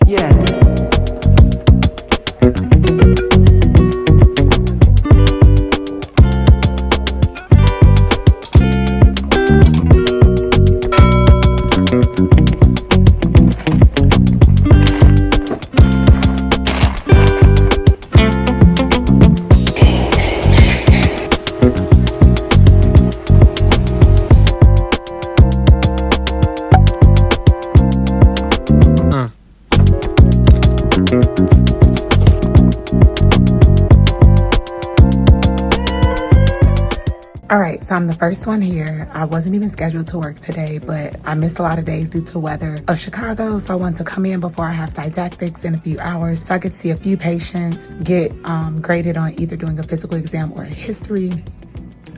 Yeah. All right, so I'm the first one here. I wasn't even scheduled to work today, but I missed a lot of days due to weather of Chicago. So I wanted to come in before I have didactics in a few hours so I could see a few patients, get graded on either doing a physical exam or a history.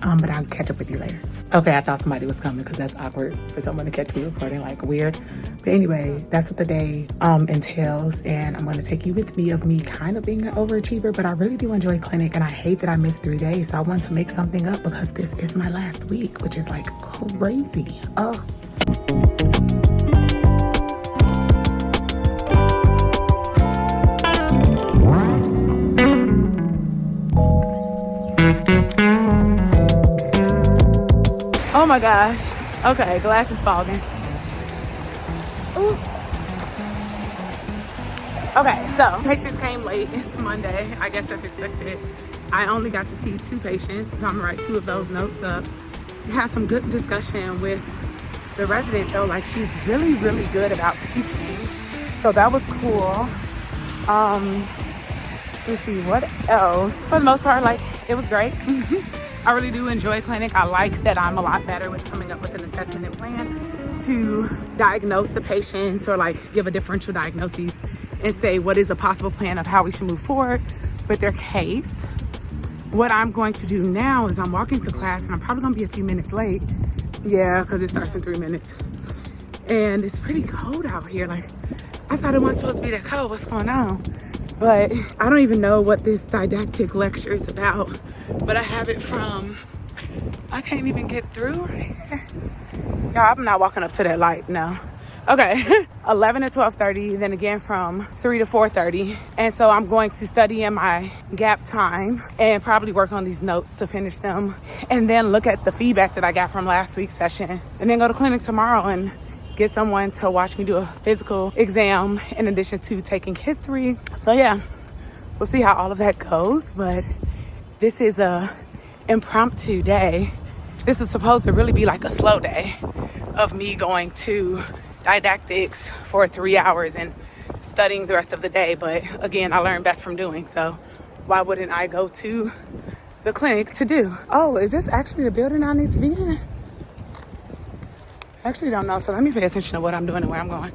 But I'll catch up with you later. Okay, I thought somebody was coming because that's awkward for someone to catch me recording, like weird. But anyway, that's what the day entails. And I'm going to take you with me of me kind of being an overachiever, but I really do enjoy clinic and I hate that I missed 3 days. So I want to make something up because this is my last week, which is like crazy. Oh. Oh my gosh. Okay, glass is fogging. Ooh. Okay, so patients came late. It's Monday. I guess that's expected. I only got to see 2 patients, so I'm gonna write 2 of those notes up. Had some good discussion with the resident though. Like, she's really, really good about teaching. So that was cool. Let's see, what else? For the most part, like, it was great. I really do enjoy clinic. I like that I'm a lot better with coming up with an assessment and plan to diagnose the patients or like give a differential diagnosis and say what is a possible plan of how we should move forward with their case. What I'm going to do now is I'm walking to class and I'm probably gonna be a few minutes late. Yeah, because it starts in 3 minutes. And it's pretty cold out here. Like, I thought it wasn't supposed to be that cold. What's going on? But I don't even know what this didactic lecture is about. But I have it from, I can't even get through right here. Yeah, I'm not walking up to that light, no. Okay, 11 to 12:30, then again from 3 to 4:30. And so I'm going to study in my gap time and probably work on these notes to finish them. And then look at the feedback that I got from last week's session. And then go to clinic tomorrow and get someone to watch me do a physical exam in addition to taking history. So yeah, we'll see how all of that goes. But this is a impromptu day. This was supposed to really be like a slow day of me going to didactics for 3 hours and studying the rest of the day. But again, I learn best from doing. So why wouldn't I go to the clinic to do? Oh, is this actually the building I need to be in? I actually don't know, so let me pay attention to what I'm doing and where I'm going.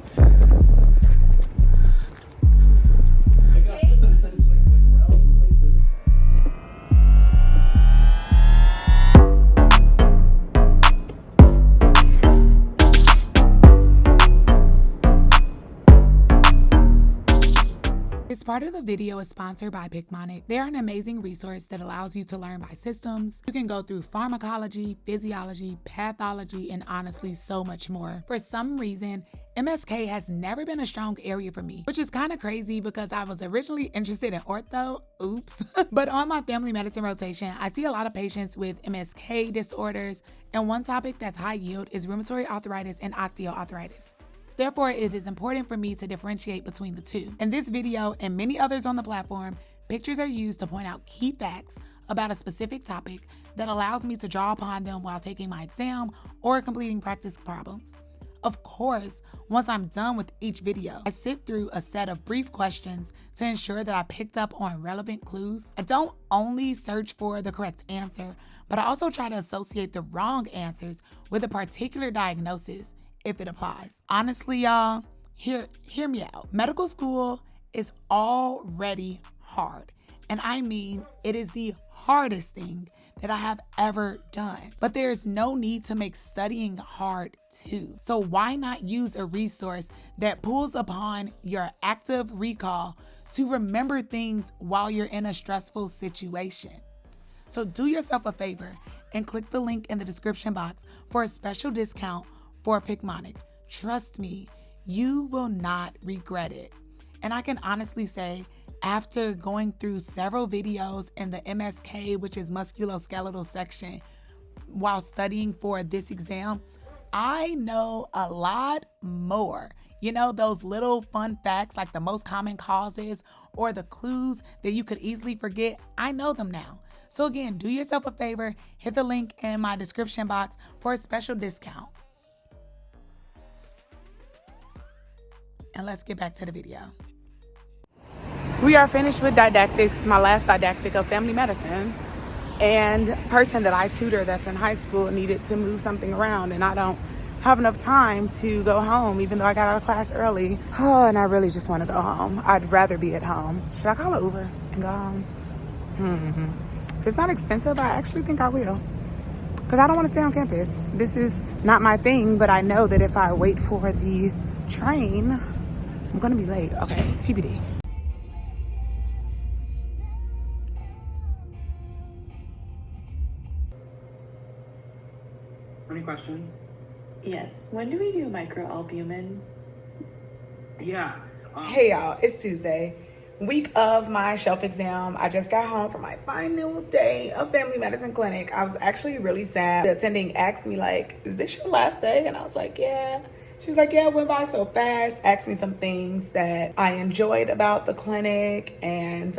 This part of the video is sponsored by Picmonic. They're an amazing resource that allows you to learn by systems. You can go through pharmacology, physiology, pathology, and honestly so much more. For some reason, MSK has never been a strong area for me, which is kind of crazy because I was originally interested in ortho, oops. But on my family medicine rotation, I see a lot of patients with MSK disorders, and one topic that's high yield is rheumatoid arthritis and osteoarthritis. Therefore, it is important for me to differentiate between the two. In this video and many others on the platform, pictures are used to point out key facts about a specific topic that allows me to draw upon them while taking my exam or completing practice problems. Of course, once I'm done with each video, I sit through a set of brief questions to ensure that I picked up on relevant clues. I don't only search for the correct answer, but I also try to associate the wrong answers with a particular diagnosis if it applies. Honestly, y'all, hear me out. Medical school is already hard. And I mean, it is the hardest thing that I have ever done. But there's no need to make studying hard too. So why not use a resource that pulls upon your active recall to remember things while you're in a stressful situation? So do yourself a favor and click the link in the description box for a special discount for Picmonic. Trust me, you will not regret it. And I can honestly say, after going through several videos in the MSK, which is musculoskeletal section, while studying for this exam, I know a lot more. You know, those little fun facts like the most common causes or the clues that you could easily forget, I know them now. So again, do yourself a favor, hit the link in my description box for a special discount. And let's get back to the video. We are finished with didactics, my last didactic of family medicine. And person that I tutor that's in high school needed to move something around, and I don't have enough time to go home, even though I got out of class early. Oh, and I really just want to go home. I'd rather be at home. Should I call an Uber and go home? If it's not expensive, I actually think I will. Because I don't want to stay on campus. This is not my thing, but I know that if I wait for the train, I'm going to be late. Okay, TBD. Any questions? Yes. When do we do microalbumin? Yeah. Hey y'all, it's Tuesday, week of my shelf exam. I just got home from my final day of family medicine clinic. I was actually really sad. The attending asked me like, is this your last day? And I was like, yeah. She was like, yeah, it went by so fast. Asked me some things that I enjoyed about the clinic and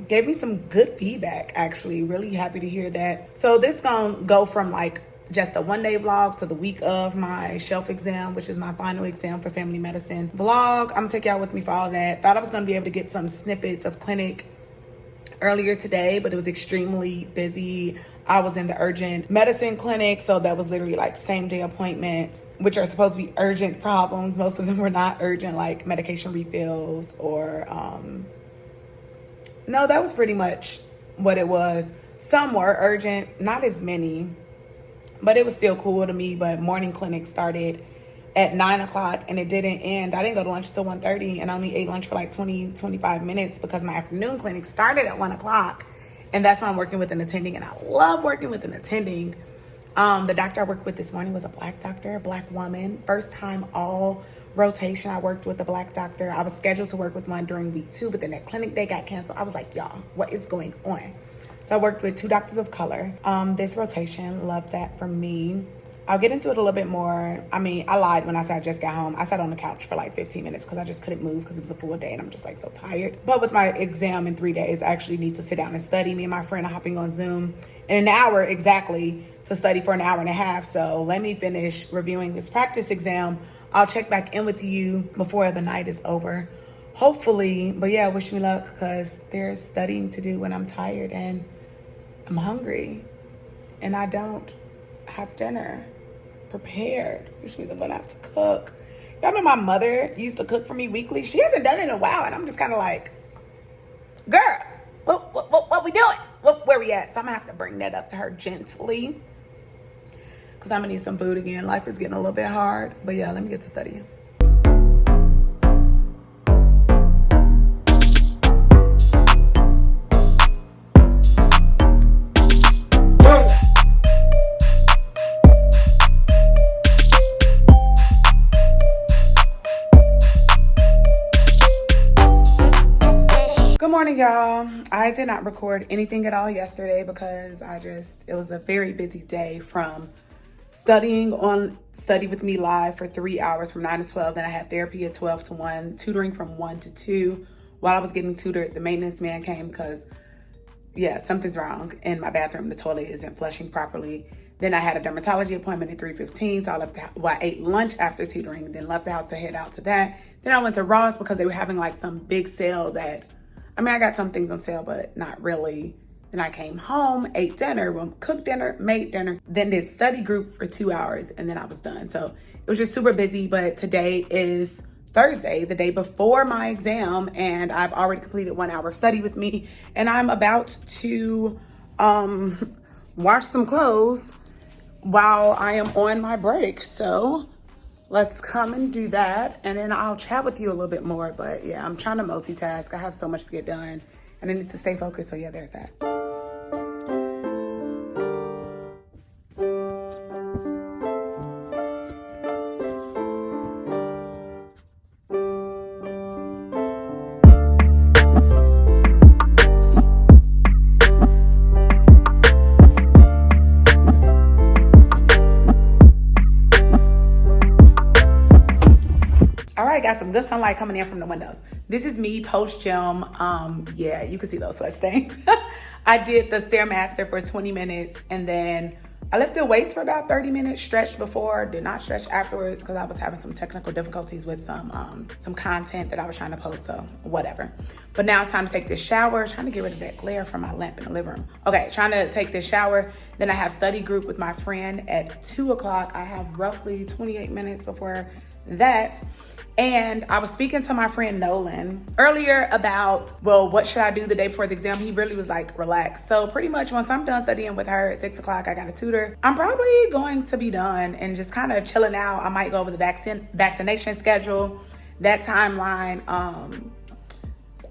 gave me some good feedback, actually. Really happy to hear that. So this gonna go from like just a one-day vlog to the week of my shelf exam, which is my final exam for family medicine vlog. I'm gonna take y'all with me for all of that. Thought I was gonna be able to get some snippets of clinic earlier today, but it was extremely busy. I was in the urgent medicine clinic, so that was literally like same day appointments, which are supposed to be urgent problems. Most of them were not urgent, like medication refills or no, that was pretty much what it was. Some were urgent, not as many, but it was still cool to me. But morning clinic started at 9 o'clock and it didn't end. I didn't go to lunch till 1:30 and I only ate lunch for like 25 minutes because my afternoon clinic started at 1 o'clock. And that's when I'm working with an attending, and I love working with an attending. The doctor I worked with this morning was a Black doctor, a Black woman. First time all rotation I worked with a Black doctor. I was scheduled to work with one during week 2, but then that clinic day got canceled. I was like, y'all, what is going on? So I worked with 2 doctors of color. This rotation, love that for me. I'll get into it a little bit more. I mean, I lied when I said I just got home. I sat on the couch for like 15 minutes because I just couldn't move because it was a full day and I'm just like so tired. But with my exam in 3 days, I actually need to sit down and study. Me and my friend are hopping on Zoom in an hour exactly to study for an hour and a half. So let me finish reviewing this practice exam. I'll check back in with you before the night is over, hopefully. But yeah, wish me luck because there's studying to do when I'm tired and I'm hungry and I don't have dinner prepared, which means I'm gonna have to cook. Y'all know my mother used to cook for me weekly. She hasn't done it in a while, and I'm just kind of like, girl, what we doing? Where we at? So I'm gonna have to bring that up to her gently because I'm gonna need some food again. Life is getting a little bit hard, but yeah, let me get to studying. Good morning, y'all. I did not record anything at all yesterday because it was a very busy day from studying on Study With Me Live for 3 hours from 9 to 12. Then I had therapy at 12 to 1, tutoring from 1 to 2. While I was getting tutored, the maintenance man came because, yeah, something's wrong in my bathroom. The toilet isn't flushing properly. Then I had a dermatology appointment at 3:15, so I ate lunch after tutoring, then left the house to head out to that. Then I went to Ross because they were having like some big sale that, I mean, I got some things on sale, but not really. Then I came home, ate dinner, cooked dinner, made dinner, then did study group for 2 hours, and then I was done. So it was just super busy, but today is Thursday, the day before my exam, and I've already completed 1 hour of Study With Me, and I'm about to wash some clothes while I am on my break. So let's come and do that, and then I'll chat with you a little bit more. But yeah, I'm trying to multitask. I have so much to get done, and I need to stay focused. So yeah, there's that. Probably got some good sunlight coming in from the windows. This is me post-gym. Yeah, you can see those sweat stains. I did the Stairmaster for 20 minutes and then I lifted weights for about 30 minutes, stretched before, did not stretch afterwards because I was having some technical difficulties with some content that I was trying to post, so whatever. But now it's time to take this shower, trying to get rid of that glare from my lamp in the living room. Okay, trying to take this shower. Then I have study group with my friend at 2 o'clock. I have roughly 28 minutes before that. And I was speaking to my friend Nolan earlier about, well, what should I do the day before the exam? He really was like, relax. So pretty much once I'm done studying with her at 6 o'clock, I got a tutor. I'm probably going to be done and just kind of chilling out. I might go over the vaccination schedule, that timeline,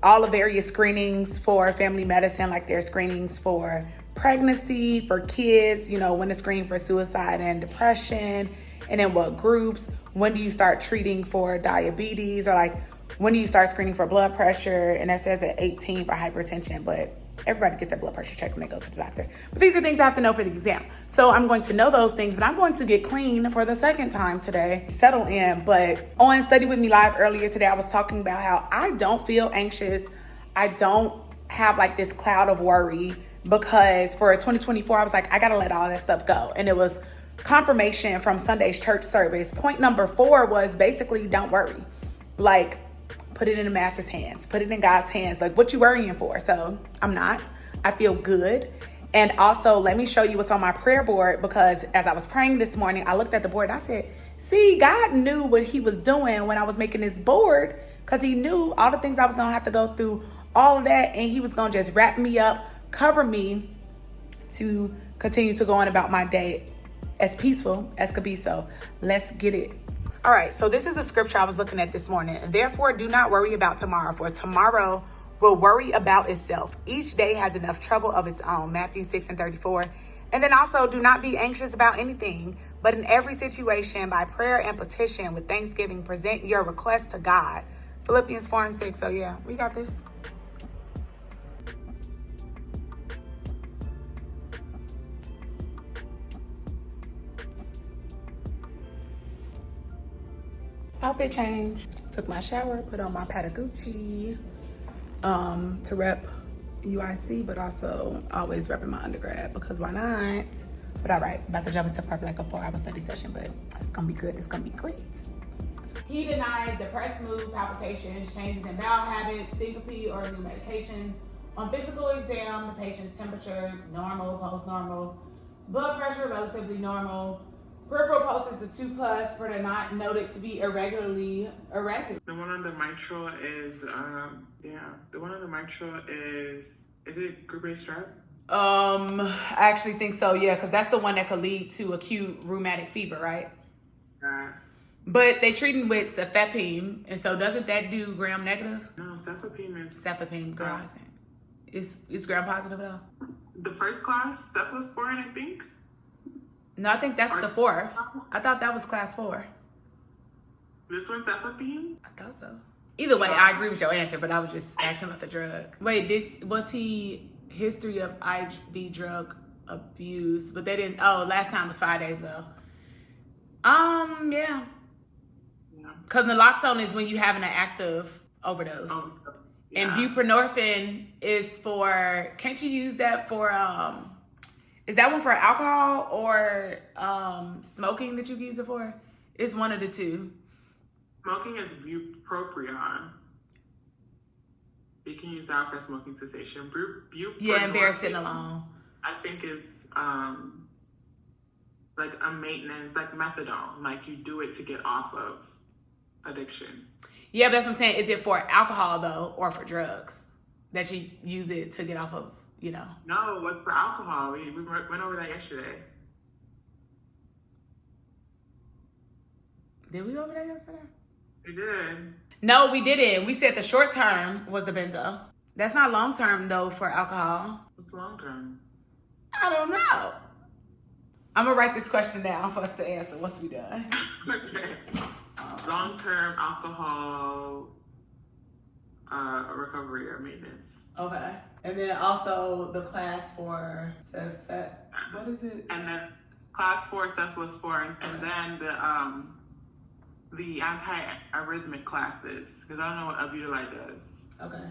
all the various screenings for family medicine, like their screenings for pregnancy, for kids, you know, when to screen for suicide and depression, and then what groups, when do you start treating for diabetes, or like when do you start screening for blood pressure, and that says at 18 for hypertension, but everybody gets their blood pressure checked when they go to the doctor. But these are things I have to know for the exam. So I'm going to know those things, but I'm going to get clean for the second time today, settle in. But on Study With Me Live earlier today, I was talking about how I don't feel anxious. I don't have like this cloud of worry because for 2024, I was like, I gotta let all that stuff go. And it was confirmation from Sunday's church service. Point number 4 was basically don't worry. Like, put it in the master's hands, put it in God's hands. Like, what you worrying for? So I'm not. I feel good. And also, let me show you what's on my prayer board, because as I was praying this morning, I looked at the board and I said, see, God knew what he was doing when I was making this board, because he knew all the things I was going to have to go through, all of that, and he was going to just wrap me up, cover me to continue to go on about my day as peaceful as could be. So let's get it. All right, so this is the scripture I was looking at this morning. Therefore, do not worry about tomorrow, for tomorrow will worry about itself. Each day has enough trouble of its own. Matthew 6:34. And then also, do not be anxious about anything, but in every situation, by prayer and petition with thanksgiving, present your request to God. Philippians 4:6. So yeah, we got this. Outfit change. Took my shower, put on my Patagucci to rep UIC, but also always repping my undergrad, because why not? But all right, about to jump into probably like a 4-hour study session, but it's gonna be good. It's gonna be great. He denies depressed mood, palpitations, changes in bowel habits, syncope, or new medications. On physical exam, the patient's temperature normal, post-normal, blood pressure relatively normal. Peripheral pulses of 2+, but are not noted to be irregularly irregular. The one on the mitral is, the one on the mitral is it group A strep? I actually think so, yeah, because that's the one that could lead to acute rheumatic fever, right? Yeah. But they treating with cefepime, and so doesn't that do gram negative? No, cefepime is... Cefepime, girl, I think. Is gram positive though? The first class, cephalosporin, I think. No, I think that's the 4th. I thought that was class 4. This one's cefepime? I thought so. Either way, I agree with your answer, but I was just asking about the drug. Wait, was he history of IV drug abuse? But they didn't, last time was 5 days ago. Yeah. Because naloxone is when you have an active overdose. And buprenorphine is for, can't you use that for, is that one for alcohol or smoking that you've used it for? It's one of the two. Smoking is bupropion. You can use that for smoking cessation. Yeah, and paracetamol. I think is like a maintenance, like methadone. Like you do it to get off of addiction. Yeah, but that's what I'm saying. Is it for alcohol though, or for drugs that you use it to get off of? You know. No, what's for alcohol? We went over that yesterday. Did we go over that yesterday? We did. No, we didn't. We said the short term was the benzo. That's not long term though for alcohol. What's long term? I don't know. I'm gonna write this question down for us to answer once we done. Okay. Long term alcohol recovery or maintenance. Okay. And then also the class for what is it? And then class 4 cephalosporin, and then the anti-arrhythmic classes, because I don't know what albuterol does. Okay.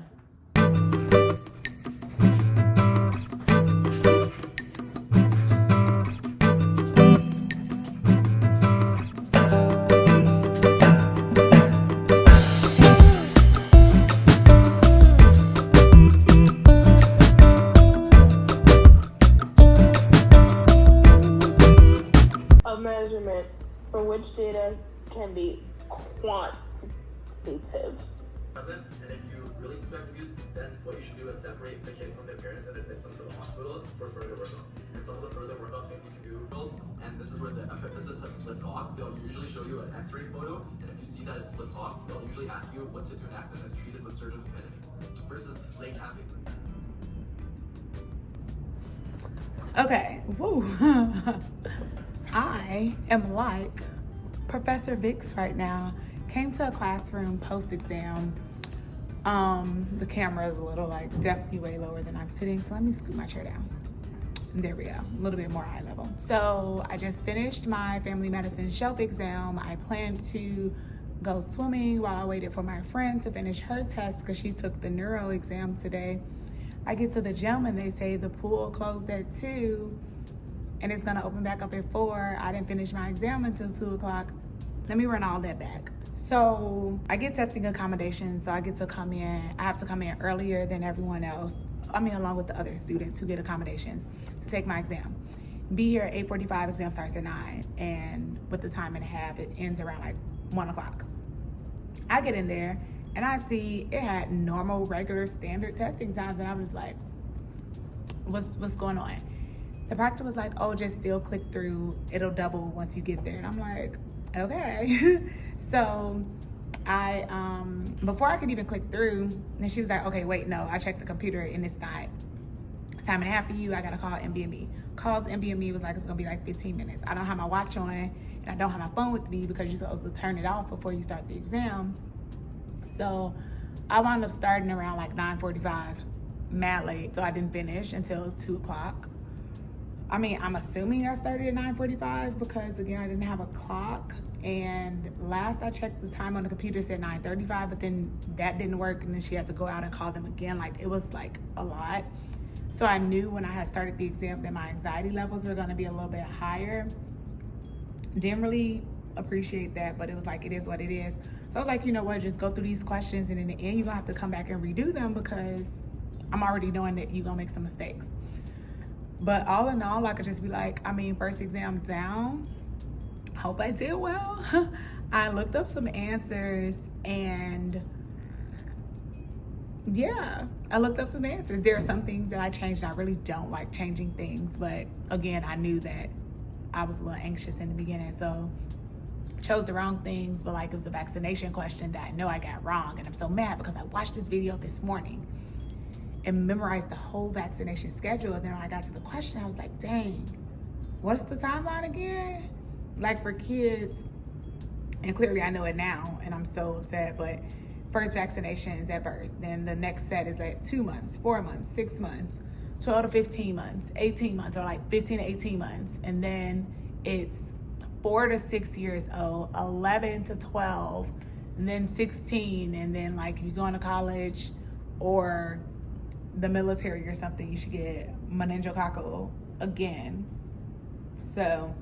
Measurement for which data can be quantitative. Present, and if you really suspect abuse, then what you should do is separate the kid from their parents and admit them to the hospital for further workup. And some of the further workup things you can do, and this is where the epiphysis has slipped off. They'll usually show you an X-ray photo, and if you see that it slipped off, they'll usually ask you what to do next, and it's treated with surgical pinning versus lay capping. Okay, woo. I am like Professor Vicks right now. Came to a classroom post-exam. The camera is a little definitely way lower than I'm sitting, so let me scoot my chair down. There we go, a little bit more eye level. So I just finished my family medicine shelf exam. I planned to go swimming while I waited for my friend to finish her test because she took the neuro exam today. I get to the gym and they say the pool closed at 2 and it's gonna open back up at 4. I didn't finish my exam until 2 o'clock. Let me run all that back. So I get testing accommodations, so I get to come in. I have to come in earlier than everyone else. I mean, along with the other students who get accommodations to take my exam. Be here at 8:45, exam starts at 9, and with the time and a half, it ends around 1 o'clock. I get in there and I see it had normal, regular, standard testing times, and I was like, what's going on? The proctor was like, oh, just still click through. It'll double once you get there. And I'm like, okay. So I, before I could even click through, then she was like, okay, wait, no, I checked the computer and it's not time and a half for you. I gotta call MBME. Calls MBME, was like, it's gonna be 15 minutes. I don't have my watch on and I don't have my phone with me because you're supposed to turn it off before you start the exam. So I wound up starting around 9:45, mad late. So I didn't finish until 2 o'clock. I mean, I'm assuming I started at 9:45 because again, I didn't have a clock. And last I checked, the time on the computer said 9:35, but then that didn't work. And then she had to go out and call them again. It was a lot. So I knew when I had started the exam that my anxiety levels were gonna be a little bit higher. Didn't really appreciate that, but it was it is what it is. So I was like, you know what, just go through these questions and in the end, you're gonna have to come back and redo them because I'm already knowing that you're gonna make some mistakes. But all in all, I could just be first exam down. Hope I did well. I looked up some answers and yeah, I looked up some answers. There are some things that I changed. I really don't like changing things, but again, I knew that I was a little anxious in the beginning, so chose the wrong things, but it was a vaccination question that I know I got wrong, and I'm so mad because I watched this video this morning and memorized the whole vaccination schedule, and then when I got to the question, I was like, dang, what's the timeline again? For kids, and clearly I know it now, and I'm so upset, but first vaccination is at birth, then the next set is at 2 months, 4 months, 6 months, 12 to 15 months, 18 months, or 15 to 18 months, and then it's 4 to 6 years old, 11 to 12, and then 16, and then if you're going to college or the military or something, you should get meningococcal again. So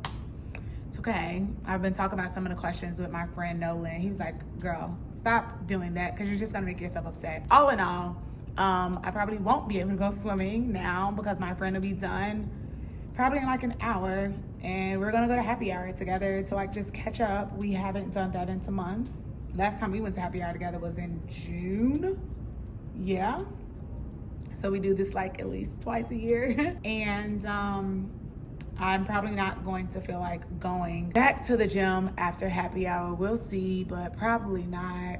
it's okay. I've been talking about some of the questions with my friend Nolan. He was like, girl, stop doing that because you're just gonna make yourself upset. All in all, I probably won't be able to go swimming now because my friend will be done probably in an hour, and we're gonna go to happy hour together to just catch up. We haven't done that in months. Last time we went to happy hour together was in June. Yeah. So we do this at least twice a year. And I'm probably not going to feel like going back to the gym after happy hour. We'll see, but probably not.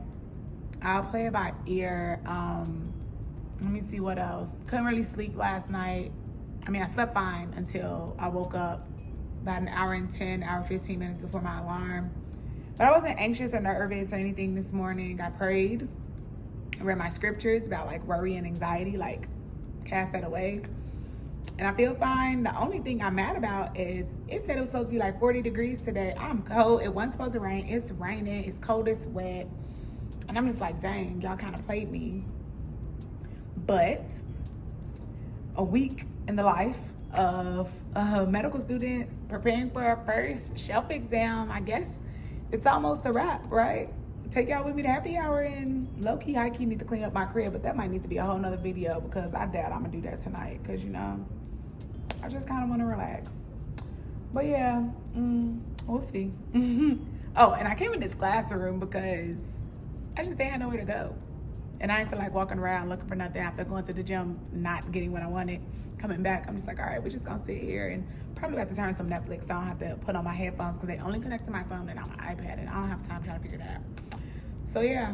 I'll play it by ear. Let me see what else. Couldn't really sleep last night. I mean, I slept fine until I woke up about an hour and 15 minutes before my alarm. But I wasn't anxious or nervous or anything this morning. I prayed. I read my scriptures about worry and anxiety, cast that away. and I feel fine. The only thing I'm mad about is it said it was supposed to be like 40 degrees today. I'm cold. It wasn't supposed to rain. It's raining. It's cold. It's wet. And I'm just like, dang, y'all kind of played me. But a week in the life of a medical student preparing for our first shelf exam, I guess it's almost a wrap, right? Take y'all with me to happy hour, and low-key, high-key need to clean up my crib, but that might need to be a whole nother video because I doubt I'm gonna do that tonight because, you know, I just kind of want to relax. But yeah, we'll see. Oh, and I came in this classroom because I just didn't have nowhere to go. And I didn't feel like walking around looking for nothing after going to the gym, not getting what I wanted. Coming back, I'm just like, all right, we're just gonna sit here and probably have to turn some Netflix so I don't have to put on my headphones because they only connect to my phone and on my iPad, and I don't have time trying to figure that out. So yeah,